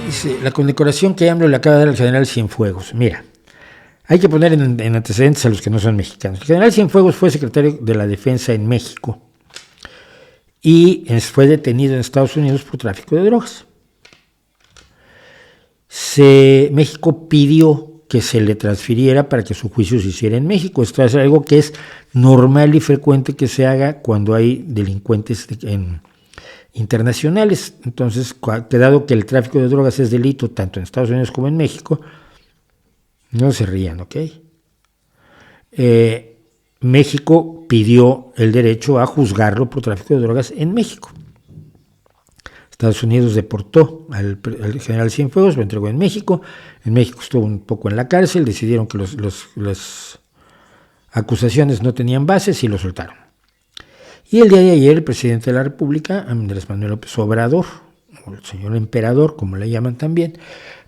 Dice, la condecoración que AMLO le acaba de dar al general Cienfuegos. Mira, hay que poner en antecedentes a los que no son mexicanos. El general Cienfuegos fue secretario de la Defensa en México y fue detenido en Estados Unidos por tráfico de drogas. México pidió que se le transfiriera para que su juicio se hiciera en México. Esto es algo que es normal y frecuente que se haga cuando hay delincuentes internacionales. Entonces, dado que el tráfico de drogas es delito tanto en Estados Unidos como en México, no se rían, ¿ok? México pidió el derecho a juzgarlo por tráfico de drogas en México. Estados Unidos deportó al general Cienfuegos, lo entregó en México. En México estuvo un poco en la cárcel, decidieron que las acusaciones no tenían bases y lo soltaron. Y el día de ayer el presidente de la República, Andrés Manuel López Obrador, o el señor emperador, como le llaman también,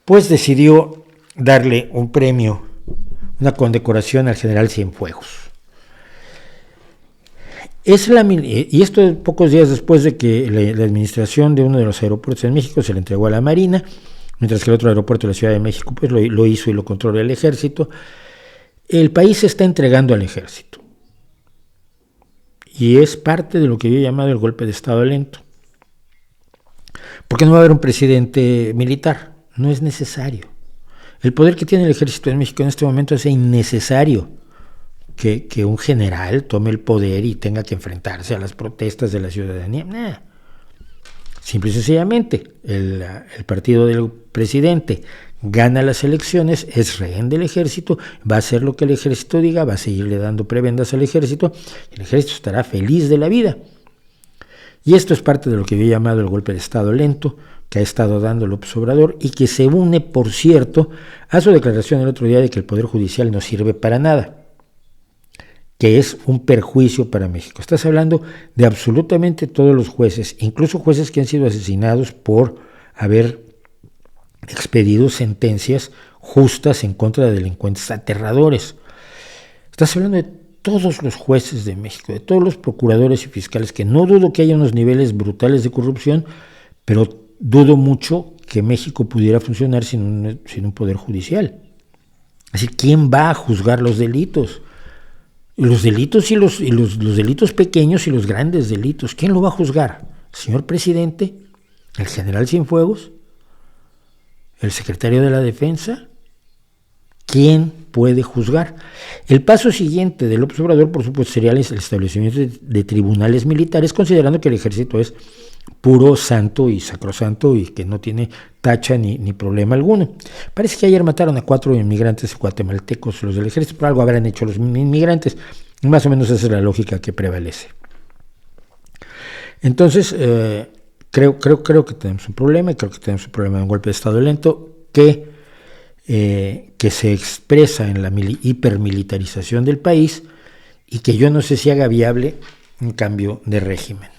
pues decidió darle un premio, una condecoración al general Cienfuegos. Y esto pocos días después de que la administración de uno de los aeropuertos en México se le entregó a la Marina, mientras que el otro aeropuerto de la Ciudad de México pues lo hizo y lo controla el Ejército. El país se está entregando al Ejército. Y es parte de lo que yo he llamado el golpe de Estado lento. Porque no va a haber un presidente militar. No es necesario. El poder que tiene el Ejército en México en este momento es innecesario que un general tome el poder y tenga que enfrentarse a las protestas de la ciudadanía. Nah. Simple y sencillamente, el partido del presidente gana las elecciones, es rehén del ejército, va a hacer lo que el ejército diga, va a seguirle dando prebendas al ejército, y el ejército estará feliz de la vida. Y esto es parte de lo que yo he llamado el golpe de Estado lento, que ha estado dando López Obrador, y que se une, por cierto, a su declaración el otro día de que el Poder Judicial no sirve para nada, que es un perjuicio para México. Estás hablando de absolutamente todos los jueces, incluso jueces que han sido asesinados por haber expedido sentencias justas en contra de delincuentes aterradores. Estás hablando de todos los jueces de México, de todos los procuradores y fiscales, que no dudo que haya unos niveles brutales de corrupción, pero dudo mucho que México pudiera funcionar sin un poder judicial. Es decir, ¿quién va a juzgar los delitos? Los delitos y los delitos pequeños y los grandes delitos, ¿quién lo va a juzgar? ¿El señor presidente? ¿El general Cienfuegos? ¿El secretario de la Defensa? ¿Quién puede juzgar? El paso siguiente del López Obrador, por supuesto, sería el establecimiento de tribunales militares, considerando que el ejército es puro, santo y sacrosanto y que no tiene tacha ni problema alguno. Parece que ayer mataron a 4 inmigrantes guatemaltecos, los del ejército, pero algo habrán hecho los inmigrantes. Más o menos esa es la lógica que prevalece. Entonces, creo que tenemos un problema, y creo que tenemos un problema de un golpe de Estado lento que se expresa en la hipermilitarización del país y que yo no sé si haga viable un cambio de régimen.